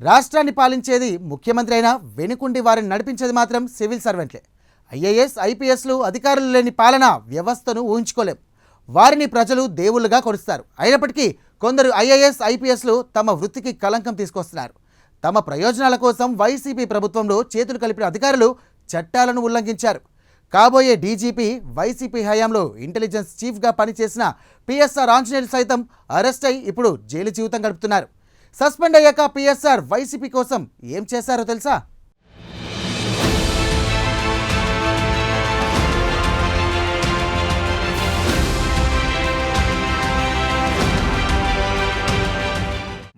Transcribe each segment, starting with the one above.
రాష్ట్రాన్ని పాలించేది ముఖ్యమంత్రి అయినా వెనుకుండి వారిని నడిపించేది మాత్రం సివిల్ సర్వెంట్లే. ఐఏఎస్ ఐపీఎస్లు అధికారులు లేని పాలన వ్యవస్థను ఊహించుకోలేం. వారిని ప్రజలు దేవుళ్ళుగా కొలుస్తారు. అయినప్పటికీ కొందరు ఐఏఎస్ ఐపీఎస్లు తమ వృత్తికి కలంకం తీసుకొస్తున్నారు. తమ ప్రయోజనాల కోసం వైసీపీ ప్రభుత్వంలో చేతులు కలిపిన అధికారులు చట్టాలను ఉల్లంఘించారు. కాబోయే డీజీపీ వైసీపీ హయాంలో ఇంటెలిజెన్స్ చీఫ్గా పనిచేసిన పిఎస్ఆర్ ఆంజనేయులు సైతం అరెస్ట్ అయి ఇప్పుడు జైలు జీవితం గడుపుతున్నారు. సస్పెండ్ అయ్యాక పిఎస్ఆర్ వైసీపీ కోసం ఏం చేశారో తెలుసా?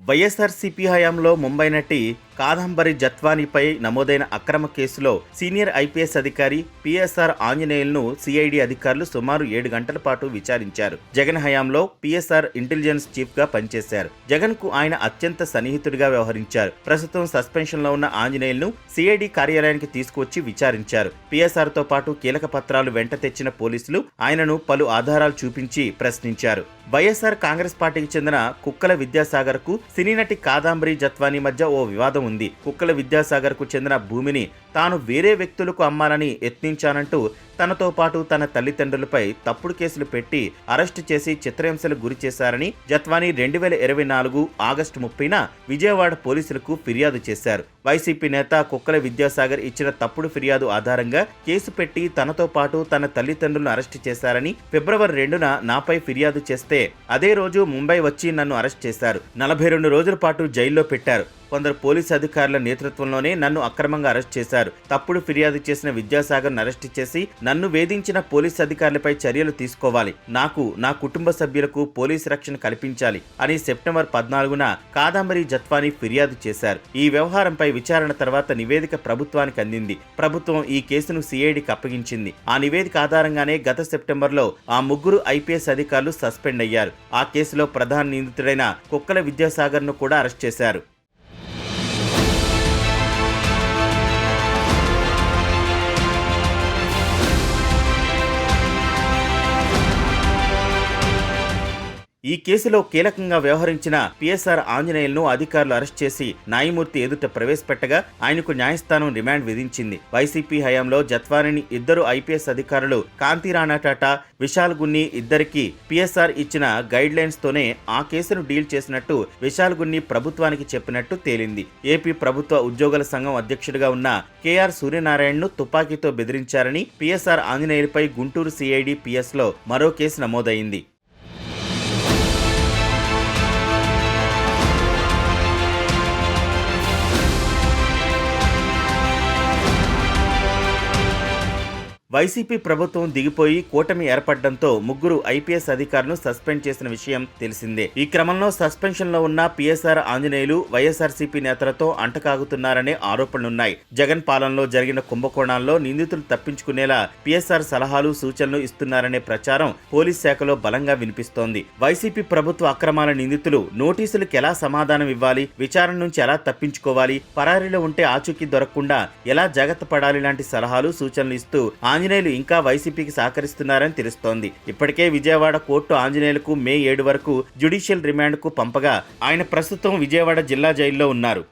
వైఎస్ఆర్సీపీ హయాంలో ముంబై నటి కాదంబరి జత్వానీపై నమోదైన అక్రమ కేసులో సీనియర్ ఐపీఎస్ అధికారి పిఎస్ఆర్ ఆంజనేయులను సిఐడి అధికారులు సుమారు 7 గంటల పాటు విచారించారు. జగన్ హయాంలో పిఎస్ఆర్ ఇంటెలిజెన్స్ చీఫ్ గా పనిచేశారు. జగన్ కు ఆయన అత్యంత సన్నిహితుడిగా వ్యవహరించారు. ప్రస్తుతం సస్పెన్షన్ లో ఉన్న ఆంజనేయులను సిఐడి కార్యాలయానికి తీసుకువచ్చి విచారించారు. పిఎస్ఆర్ తో పాటు కీలక పత్రాలు వెంట తెచ్చిన పోలీసులు ఆయనను పలు ఆధారాలు చూపించి ప్రశ్నించారు. వైఎస్ఆర్ కాంగ్రెస్ పార్టీకి చెందిన కుక్కల విద్యాసాగర్ కు సినీ నటి కాదంబరి జత్వానీ మధ్య ఓ వివాదం ఉంది. కుక్కల విద్యాసాగర్ కు చెందిన భూమిని తాను వేరే వ్యక్తులకు అమ్మాలని యత్నించానంటూ తనతో పాటు తన తల్లిదండ్రులపై తప్పుడు కేసులు పెట్టి అరెస్టు చేసి చిత్రహింసలకు గురి చేశారని జత్వానీ 2024 ఆగస్టు 30న విజయవాడ పోలీసులకు ఫిర్యాదు చేశారు. వైసీపీ నేత కుక్కల విద్యాసాగర్ ఇచ్చిన తప్పుడు ఫిర్యాదు ఆధారంగా కేసు పెట్టి తనతో పాటు తన తల్లిదండ్రులను అరెస్టు చేశారని ఫిబ్రవరి 2న నాపై ఫిర్యాదు చేస్తే అదే రోజు ముంబై వచ్చి నన్ను అరెస్ట్ చేశారు. 42 రోజుల పాటు జైల్లో పెట్టారు. కొందరు పోలీసు అధికారుల నేతృత్వంలోనే నన్ను అక్రమంగా అరెస్ట్ చేశారు. తప్పుడు ఫిర్యాదు చేసిన విద్యాసాగర్ను అరెస్టు చేసి నన్ను వేధించిన పోలీసు అధికారులపై చర్యలు తీసుకోవాలి, నాకు నా కుటుంబ సభ్యులకు పోలీసు రక్షణ కల్పించాలి అని సెప్టెంబర్ 14న కాదంబరి జత్వానీ ఫిర్యాదు చేశారు. ఈ వ్యవహారంపై విచారణ తర్వాత నివేదిక ప్రభుత్వానికి అందింది. ప్రభుత్వం ఈ కేసును సిఐడికి అప్పగించింది. ఆ నివేదిక ఆధారంగానే గత సెప్టెంబర్లో ఆ ముగ్గురు ఐపీఎస్ అధికారులు సస్పెండ్ అయ్యారు. ఆ కేసులో ప్రధాన నిందితుడైన కుక్కల విద్యాసాగర్ను కూడా అరెస్ట్ చేశారు. ఈ కేసులో కీలకంగా వ్యవహరించిన పిఎస్ఆర్ ఆంజనేయులను అధికారులు అరెస్ట్ చేసి న్యాయమూర్తి ఎదుట ప్రవేశపెట్టగా ఆయనకు న్యాయస్థానం రిమాండ్ విధించింది. వైసీపీ హయాంలో జత్వానీని 2 ఐపీఎస్ అధికారులు కాంతిరాణా టాటా, విశాల్ గున్ని ఇద్దరికి పిఎస్ఆర్ ఇచ్చిన గైడ్ లైన్స్ తోనే ఆ కేసును డీల్ చేసినట్టు విశాల్ గున్ని ప్రభుత్వానికి చెప్పినట్టు తేలింది. ఏపీ ప్రభుత్వ ఉద్యోగుల సంఘం అధ్యక్షుడిగా ఉన్న కేఆర్ సూర్యనారాయణను తుపాకీతో బెదిరించారని పిఎస్ఆర్ ఆంజనేయులపై గుంటూరు సిఐడి పిఎస్ లో మరో కేసు నమోదైంది. వైసీపీ ప్రభుత్వం దిగిపోయి కూటమి ఏర్పడడంతో ముగ్గురు ఐపీఎస్ అధికారులను సస్పెండ్ చేసిన విషయం తెలిసిందే. ఈ క్రమంలో సస్పెన్షన్ లో ఉన్న పిఎస్ఆర్ ఆంజనేయులు వైఎస్ఆర్సీపీ నేతలతో అంటకాగుతున్నారనే ఆరోపణలున్నాయి. జగన్ పాలనలో జరిగిన కుంభకోణాల్లో నిందితులు తప్పించుకునేలా పిఎస్ఆర్ సలహాలు సూచనలు ఇస్తున్నారనే ప్రచారం పోలీస్ శాఖలో బలంగా వినిపిస్తోంది. వైసీపీ ప్రభుత్వ అక్రమాల నిందితులు నోటీసులకు ఎలా సమాధానం ఇవ్వాలి, విచారణ నుంచి ఎలా తప్పించుకోవాలి, పరారీలో ఉంటే ఆచూకీ దొరకకుండా ఎలా జాగ్రత్త పడాలి లాంటి సలహాలు సూచనలు ఇస్తూ ఆంజనేయులు ఇంకా వైసీపీకి సహకరిస్తున్నారని తెలుస్తోంది. ఇప్పటికే విజయవాడ కోర్టు ఆంజనేయులకు మే 7 వరకు జ్యుడిషియల్ రిమాండ్ కు పంపగా ఆయన ప్రస్తుతం విజయవాడ జిల్లా జైల్లో ఉన్నారు.